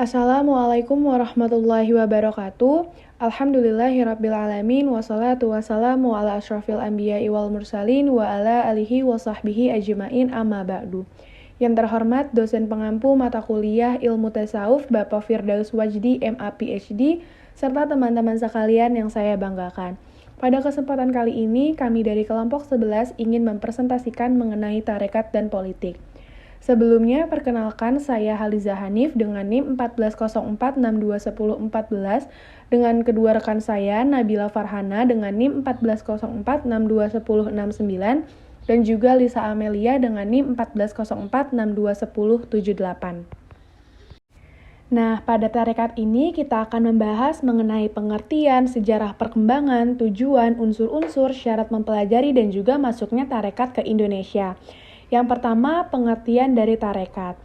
Assalamualaikum warahmatullahi wabarakatuh. Alhamdulillahirrabbilalamin. Wassalatu wassalamu ala ashrafil anbiya'i wal mursalin wa ala alihi wa sahbihi ajma'in amma ba'du. Yang terhormat dosen pengampu mata kuliah ilmu tasawuf Bapak Firdaus Wajdi MA PhD serta teman-teman sekalian yang saya banggakan. Pada kesempatan kali ini kami dari kelompok 11 ingin mempresentasikan mengenai tarekat dan politik. Sebelumnya, perkenalkan saya Haliza Hanif dengan NIM 1404621014 dengan kedua rekan saya Nabila Farhana dengan NIM 1404621069 dan juga Lisa Amelia dengan NIM 1404621078. Nah, pada tarekat ini kita akan membahas mengenai pengertian, sejarah perkembangan, tujuan, unsur-unsur, syarat mempelajari, dan juga masuknya tarekat ke Indonesia. Yang pertama, pengertian dari tarekat.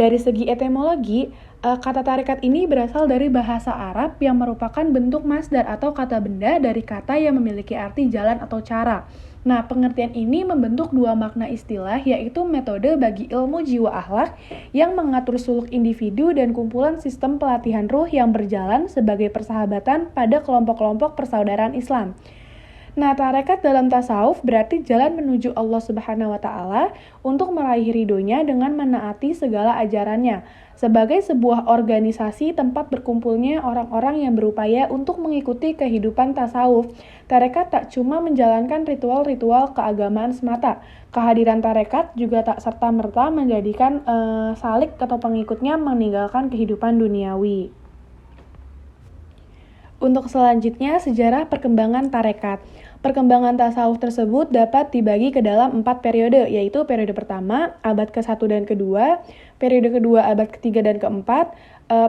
Dari segi etimologi, kata tarekat ini berasal dari bahasa Arab yang merupakan bentuk masdar atau kata benda dari kata yang memiliki arti jalan atau cara. Nah, pengertian ini membentuk dua makna istilah, yaitu metode bagi ilmu jiwa akhlak yang mengatur suluk individu dan kumpulan sistem pelatihan ruh yang berjalan sebagai persahabatan pada kelompok-kelompok persaudaraan Islam. Nah, tarekat dalam tasawuf berarti jalan menuju Allah Subhanahu wa Ta'ala untuk meraih ridhonya dengan menaati segala ajarannya, sebagai sebuah organisasi tempat berkumpulnya orang-orang yang berupaya untuk mengikuti kehidupan tasawuf. Tarekat tak cuma menjalankan ritual-ritual keagamaan semata. Kehadiran tarekat juga tak serta-merta menjadikan salik atau pengikutnya meninggalkan kehidupan duniawi. Untuk selanjutnya, sejarah perkembangan tarekat. Perkembangan tasawuf tersebut dapat dibagi ke dalam 4 periode, yaitu periode pertama, abad ke-1 dan ke-2, periode kedua, abad ke-3 dan ke-4,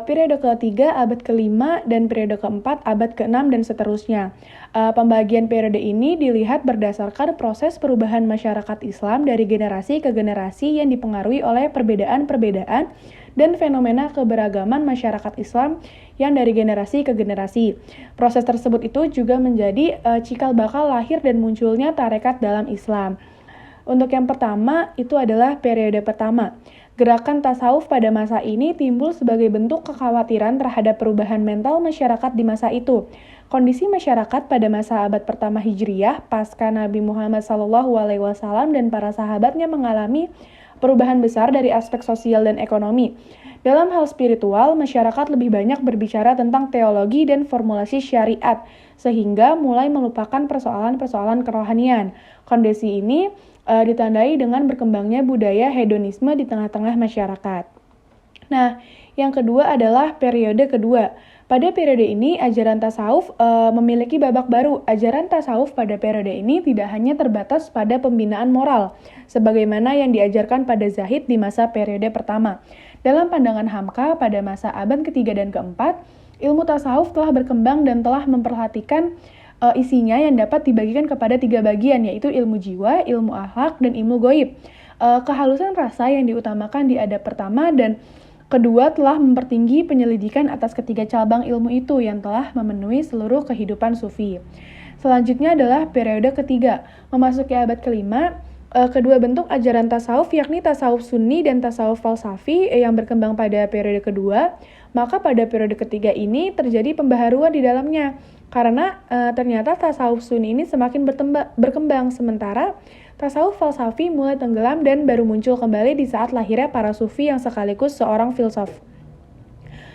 periode ke-3, abad ke-5, dan periode ke-4, abad ke-6, dan seterusnya. Pembagian periode ini dilihat berdasarkan proses perubahan masyarakat Islam dari generasi ke generasi yang dipengaruhi oleh perbedaan-perbedaan dan fenomena keberagaman masyarakat Islam yang dari generasi ke generasi. Proses tersebut itu juga menjadi cikal bakal lahir dan munculnya tarekat dalam Islam. Untuk yang pertama, itu adalah periode pertama. Gerakan tasawuf pada masa ini timbul sebagai bentuk kekhawatiran terhadap perubahan mental masyarakat di masa itu. Kondisi masyarakat pada masa abad pertama Hijriyah, pasca Nabi Muhammad SAW dan para sahabatnya mengalami perubahan besar dari aspek sosial dan ekonomi. Dalam hal spiritual, masyarakat lebih banyak berbicara tentang teologi dan formulasi syariat, sehingga mulai melupakan persoalan-persoalan kerohanian. Kondisi ini ditandai dengan berkembangnya budaya hedonisme di tengah-tengah masyarakat. Nah, yang kedua adalah periode kedua. Pada periode ini, ajaran tasawuf memiliki babak baru. Ajaran tasawuf pada periode ini tidak hanya terbatas pada pembinaan moral, sebagaimana yang diajarkan pada Zahid di masa periode pertama. Dalam pandangan Hamka, pada masa abad ketiga dan keempat, ilmu tasawuf telah berkembang dan telah memperhatikan isinya yang dapat dibagikan kepada 3 bagian, yaitu ilmu jiwa, ilmu akhlak, dan ilmu goib. Kehalusan rasa yang diutamakan di adab pertama dan kedua telah mempertinggi penyelidikan atas ketiga cabang ilmu itu yang telah memenuhi seluruh kehidupan sufi. Selanjutnya adalah periode ketiga, memasuki abad kelima. Kedua bentuk ajaran tasawuf yakni tasawuf sunni dan tasawuf falsafi yang berkembang pada periode kedua, maka pada periode ketiga ini terjadi pembaharuan di dalamnya karena ternyata tasawuf sunni ini semakin berkembang sementara tasawuf falsafi mulai tenggelam dan baru muncul kembali di saat lahirnya para sufi yang sekaligus seorang filsuf.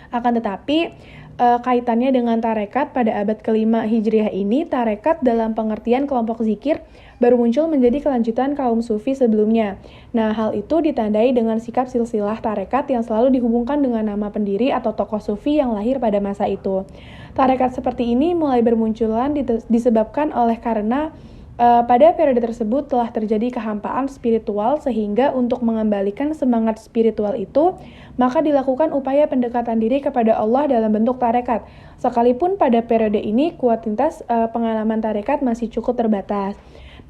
Akan tetapi, kaitannya dengan tarekat pada abad kelima Hijriah ini, tarekat dalam pengertian kelompok zikir baru muncul menjadi kelanjutan kaum sufi sebelumnya. Nah, hal itu ditandai dengan sikap silsilah tarekat yang selalu dihubungkan dengan nama pendiri atau tokoh sufi yang lahir pada masa itu. Tarekat seperti ini mulai bermunculan disebabkan oleh karena pada periode tersebut telah terjadi kehampaan spiritual sehingga untuk mengembalikan semangat spiritual itu, maka dilakukan upaya pendekatan diri kepada Allah dalam bentuk tarekat. Sekalipun pada periode ini kuantitas pengalaman tarekat masih cukup terbatas.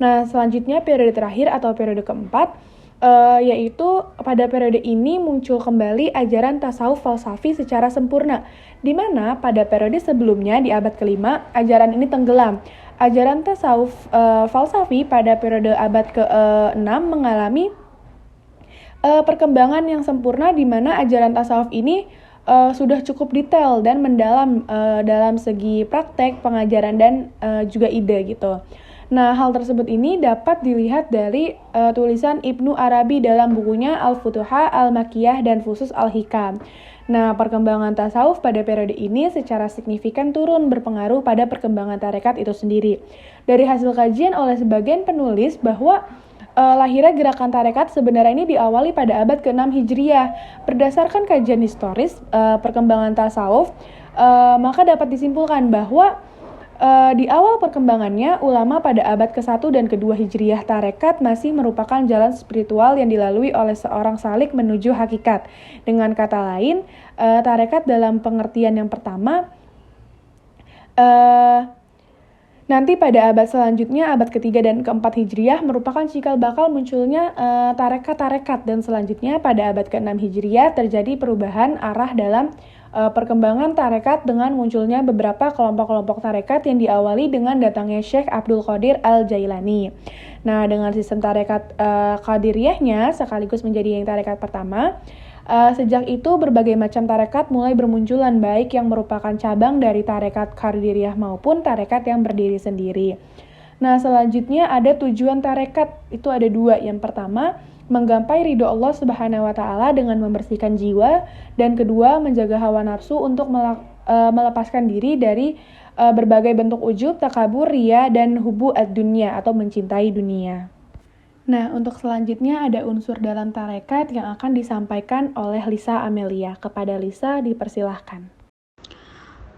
Nah, selanjutnya periode terakhir atau periode keempat, yaitu pada periode ini muncul kembali ajaran tasawuf falsafi secara sempurna, di mana pada periode sebelumnya di abad kelima, ajaran ini tenggelam. Ajaran tasawuf falsafi pada periode abad ke-6 mengalami perkembangan yang sempurna di mana ajaran tasawuf ini sudah cukup detail dan mendalam dalam segi praktek, pengajaran, dan juga ide gitu. Nah, hal tersebut ini dapat dilihat dari tulisan Ibnu Arabi dalam bukunya Al-Futuha, Al-Makiyah, dan Fusus Al-Hikam. Nah, perkembangan tasawuf pada periode ini secara signifikan turun berpengaruh pada perkembangan tarekat itu sendiri. Dari hasil kajian oleh sebagian penulis bahwa lahirnya gerakan tarekat sebenarnya ini diawali pada abad ke-6 Hijriah. Berdasarkan kajian historis perkembangan tasawuf, maka dapat disimpulkan bahwa di awal perkembangannya, ulama pada abad ke-1 dan ke-2 Hijriah tarekat masih merupakan jalan spiritual yang dilalui oleh seorang salik menuju hakikat. Dengan kata lain, tarekat dalam pengertian yang pertama, nanti pada abad selanjutnya, abad ke-3 dan ke-4 Hijriah merupakan cikal bakal munculnya tarekat-tarekat, dan selanjutnya pada abad ke-6 Hijriah terjadi perubahan arah dalam perkembangan tarekat dengan munculnya beberapa kelompok-kelompok tarekat yang diawali dengan datangnya Syekh Abdul Qadir Al-Jailani. Nah, dengan sistem tarekat Qadiriyahnya sekaligus menjadi yang tarekat pertama, sejak itu berbagai macam tarekat mulai bermunculan, baik yang merupakan cabang dari tarekat Qadiriyah maupun tarekat yang berdiri sendiri. Nah, selanjutnya ada tujuan tarekat, itu ada dua. Yang pertama, menggapai ridho Allah Subhanahu wa Ta'ala dengan membersihkan jiwa, dan kedua, menjaga hawa nafsu untuk melepaskan diri dari berbagai bentuk ujub, takabur, riya, dan hubu ad-dunya atau mencintai dunia. Nah, untuk selanjutnya ada unsur dalam tarekat yang akan disampaikan oleh Lisa Amelia. Kepada Lisa dipersilahkan.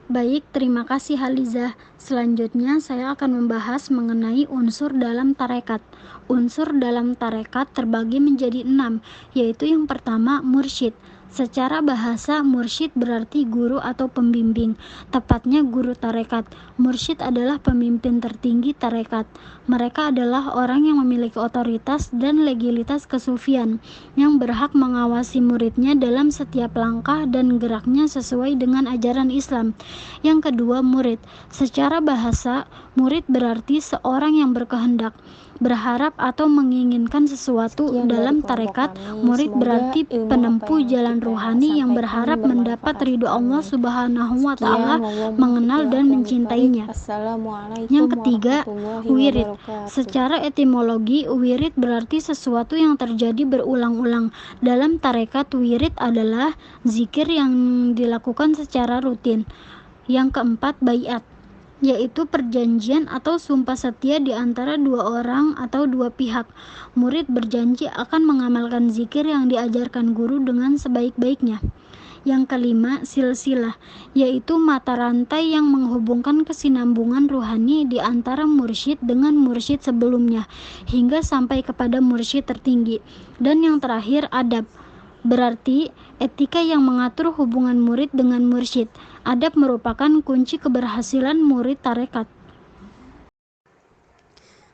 Baik, terima kasih Haliza. Selanjutnya saya akan membahas mengenai unsur dalam tarekat. Unsur dalam tarekat terbagi menjadi 6, yaitu yang pertama mursyid. Secara bahasa, mursyid berarti guru atau pembimbing, tepatnya guru tarekat. Mursyid adalah pemimpin tertinggi tarekat. Mereka adalah orang yang memiliki otoritas dan legalitas kesufian, yang berhak mengawasi muridnya dalam setiap langkah dan geraknya sesuai dengan ajaran Islam. Yang kedua, murid. Secara bahasa, murid berarti seorang yang berkehendak, berharap atau menginginkan sesuatu dalam tarekat. Murid berarti penempuh jalan ruhani yang berharap mendapat ridho Allah Subhanahu wa Ta'ala, mengenal dan mencintainya. Yang ketiga, wirid. Secara etimologi, wirid berarti sesuatu yang terjadi berulang-ulang. Dalam tarekat, wirid adalah zikir yang dilakukan secara rutin. Yang keempat, baiat, yaitu perjanjian atau sumpah setia di antara dua orang atau dua pihak. Murid berjanji akan mengamalkan zikir yang diajarkan guru dengan sebaik-baiknya. Yang kelima, silsilah, yaitu mata rantai yang menghubungkan kesinambungan ruhani di antara mursyid dengan mursyid sebelumnya, hingga sampai kepada mursyid tertinggi. Dan yang terakhir, adab, berarti etika yang mengatur hubungan murid dengan mursyid. Adab merupakan kunci keberhasilan murid tarekat.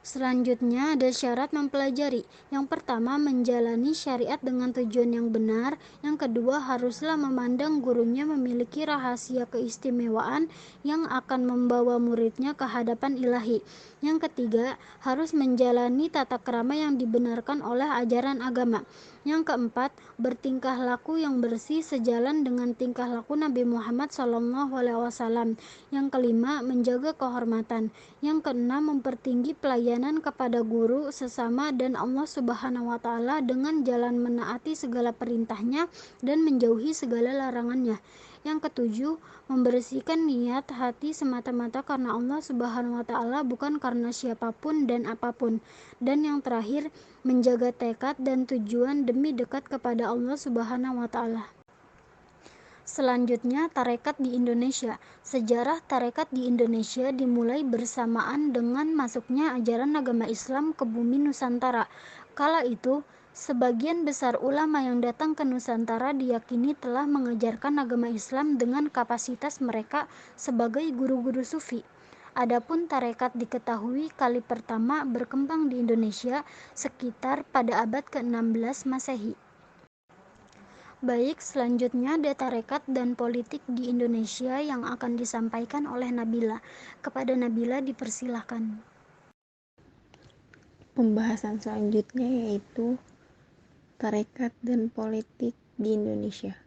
Selanjutnya ada syarat mempelajari. Yang pertama, menjalani syariat dengan tujuan yang benar. Yang kedua, haruslah memandang gurunya memiliki rahasia keistimewaan yang akan membawa muridnya ke hadapan ilahi. Yang ketiga, harus menjalani tata krama yang dibenarkan oleh ajaran agama. Yang keempat, bertingkah laku yang bersih sejalan dengan tingkah laku Nabi Muhammad SAW. Yang kelima, menjaga kehormatan. Yang keenam, mempertinggi pelayanan kepada guru, sesama, dan Allah Subhanahu wa Ta'ala dengan jalan menaati segala perintahnya dan menjauhi segala larangannya. Yang ketujuh, membersihkan niat hati semata-mata karena Allah Subhanahu wa Ta'ala, bukan karena siapapun dan apapun. Dan yang terakhir, menjaga tekad dan tujuan demi dekat kepada Allah Subhanahu wa Ta'ala. Selanjutnya, tarekat di Indonesia. Sejarah tarekat di Indonesia dimulai bersamaan dengan masuknya ajaran agama Islam ke bumi Nusantara. Kala itu, sebagian besar ulama yang datang ke Nusantara diyakini telah mengajarkan agama Islam dengan kapasitas mereka sebagai guru-guru sufi. Adapun tarekat diketahui kali pertama berkembang di Indonesia sekitar pada abad ke-16 Masehi. Baik, selanjutnya ada tarekat dan politik di Indonesia yang akan disampaikan oleh Nabila. Kepada Nabila dipersilahkan. Pembahasan selanjutnya yaitu tarekat dan politik di Indonesia.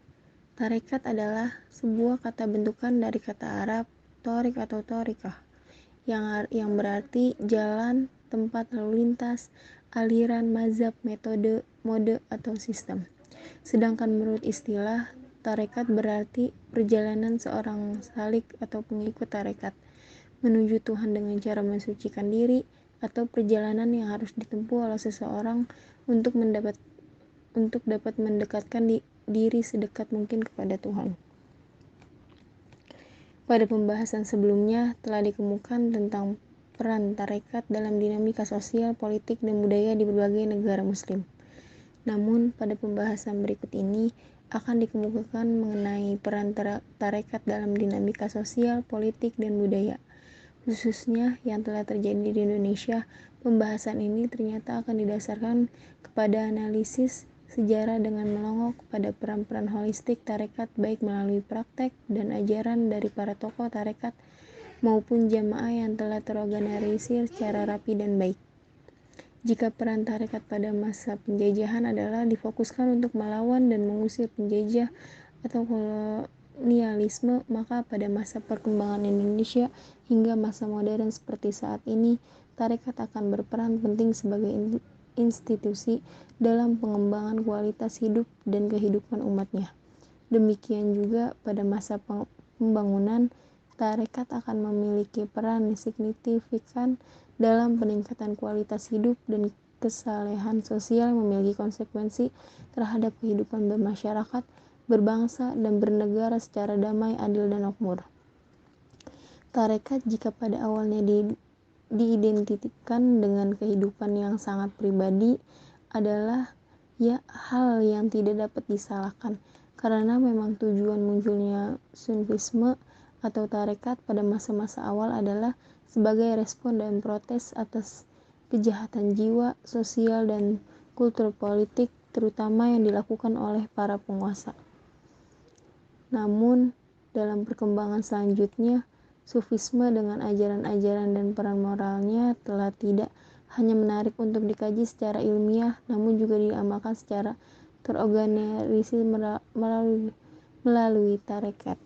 Tarekat adalah sebuah kata bentukan dari kata Arab torik atau torikah yang berarti jalan, tempat lalu lintas, aliran, mazhab, metode, mode, atau sistem. Sedangkan menurut istilah, tarekat berarti perjalanan seorang salik atau pengikut tarekat menuju Tuhan dengan cara mensucikan diri, atau perjalanan yang harus ditempuh oleh seseorang untuk dapat mendekatkan diri sedekat mungkin kepada Tuhan. Pada pembahasan sebelumnya telah dikemukakan tentang peran tarekat dalam dinamika sosial, politik, dan budaya di berbagai negara muslim. Namun, pada pembahasan berikut ini akan dikemukakan mengenai peran tarekat dalam dinamika sosial, politik, dan budaya, khususnya yang telah terjadi di Indonesia. Pembahasan ini ternyata akan didasarkan kepada analisis sejarah dengan melongok pada peran-peran holistik tarekat baik melalui praktek dan ajaran dari para tokoh tarekat maupun jamaah yang telah terorganisir secara rapi dan baik. Jika peran tarekat pada masa penjajahan adalah difokuskan untuk melawan dan mengusir penjajah atau kolonialisme, maka pada masa perkembangan Indonesia hingga masa modern seperti saat ini, tarekat akan berperan penting sebagai institusi dalam pengembangan kualitas hidup dan kehidupan umatnya. Demikian juga pada masa pembangunan, tarekat akan memiliki peran signifikan dalam peningkatan kualitas hidup dan kesalehan sosial, memiliki konsekuensi terhadap kehidupan bermasyarakat, berbangsa, dan bernegara secara damai, adil, dan makmur. Tarekat jika pada awalnya diidentikan dengan kehidupan yang sangat pribadi adalah hal yang tidak dapat disalahkan, karena memang tujuan munculnya sufisme atau tarekat pada masa-masa awal adalah sebagai respon dan protes atas kejahatan jiwa, sosial, dan kultur politik terutama yang dilakukan oleh para penguasa. Namun, dalam perkembangan selanjutnya, Sufisme dengan ajaran-ajaran dan peran moralnya telah tidak hanya menarik untuk dikaji secara ilmiah, namun juga diamalkan secara terorganisir melalui tarekat.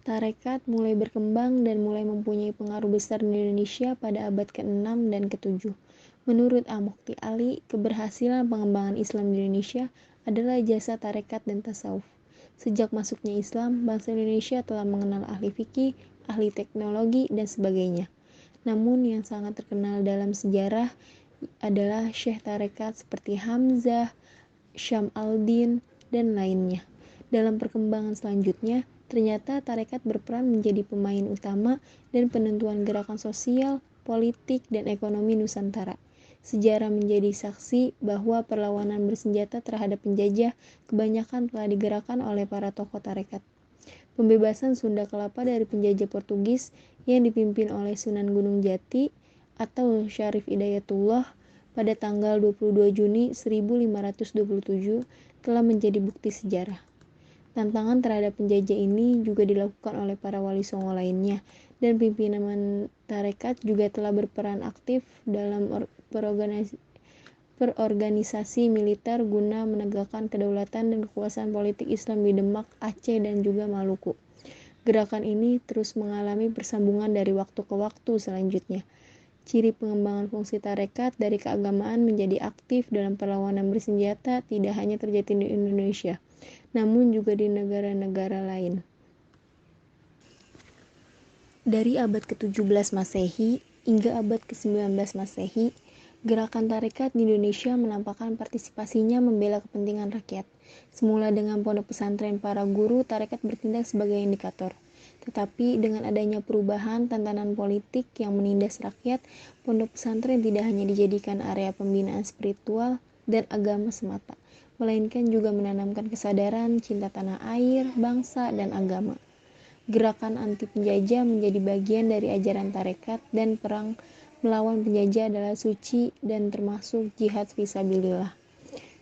Tarekat mulai berkembang dan mulai mempunyai pengaruh besar di Indonesia pada abad ke-6 dan ke-7. Menurut Amokti Ali, keberhasilan pengembangan Islam di Indonesia adalah jasa tarekat dan tasawuf. Sejak masuknya Islam, bangsa Indonesia telah mengenal ahli fikih, ahli teknologi, dan sebagainya. Namun yang sangat terkenal dalam sejarah adalah syekh tarekat seperti Hamzah, Syam al-Din, dan lainnya. Dalam perkembangan selanjutnya, ternyata tarekat berperan menjadi pemain utama dan penentuan gerakan sosial, politik, dan ekonomi Nusantara. Sejarah menjadi saksi bahwa perlawanan bersenjata terhadap penjajah kebanyakan telah digerakkan oleh para tokoh tarekat. Pembebasan Sunda Kelapa dari penjajah Portugis yang dipimpin oleh Sunan Gunung Jati atau Syarif Hidayatullah pada tanggal 22 Juni 1527 telah menjadi bukti sejarah. Tantangan terhadap penjajah ini juga dilakukan oleh para wali songo lainnya, dan pimpinan tarekat juga telah berperan aktif dalam perorganisasi militer guna menegakkan kedaulatan dan kekuasaan politik Islam di Demak, Aceh, dan juga Maluku. Gerakan ini terus mengalami persambungan dari waktu ke waktu selanjutnya. Ciri pengembangan fungsi tarekat dari keagamaan menjadi aktif dalam perlawanan bersenjata tidak hanya terjadi di Indonesia, namun juga di negara-negara lain. Dari abad ke-17 Masehi hingga abad ke-19 Masehi, gerakan tarekat di Indonesia menampakkan partisipasinya membela kepentingan rakyat. Semula dengan pondok pesantren para guru, tarekat bertindak sebagai indikator. Tetapi dengan adanya perubahan tantangan politik yang menindas rakyat, pondok pesantren tidak hanya dijadikan area pembinaan spiritual dan agama semata, melainkan juga menanamkan kesadaran cinta tanah air, bangsa, dan agama. Gerakan anti penjajah menjadi bagian dari ajaran tarekat, dan perang melawan penjajah adalah suci dan termasuk jihad fisabilillah.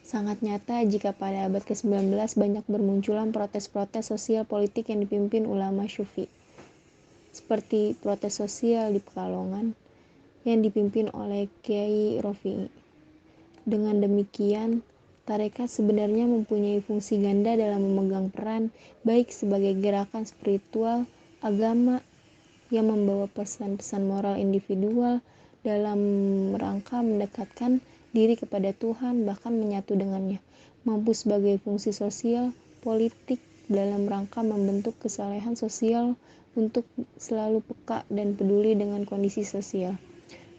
Sangat nyata jika pada abad ke-19 banyak bermunculan protes-protes sosial politik yang dipimpin ulama Syufi, seperti protes sosial di Pekalongan yang dipimpin oleh Kiai Rofi'i. Dengan demikian, Tarekat sebenarnya mempunyai fungsi ganda dalam memegang peran, baik sebagai gerakan spiritual, agama yang membawa pesan-pesan moral individual dalam rangka mendekatkan diri kepada Tuhan, bahkan menyatu dengannya, mampu sebagai fungsi sosial, politik dalam rangka membentuk kesalehan sosial untuk selalu peka dan peduli dengan kondisi sosial.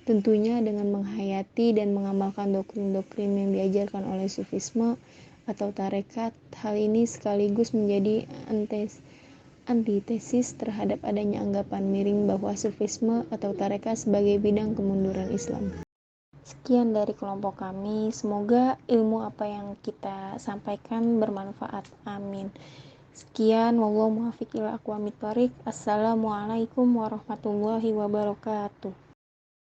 Tentunya dengan menghayati dan mengamalkan doktrin-doktrin yang diajarkan oleh Sufisme atau tarekat, hal ini sekaligus menjadi antitesis terhadap adanya anggapan miring bahwa Sufisme atau tarekat sebagai bidang kemunduran Islam. Sekian dari kelompok kami, semoga ilmu apa yang kita sampaikan bermanfaat. Amin. Sekian, wallahu muwaffiq ila aqwamit thoriq. Assalamualaikum warahmatullahi wabarakatuh.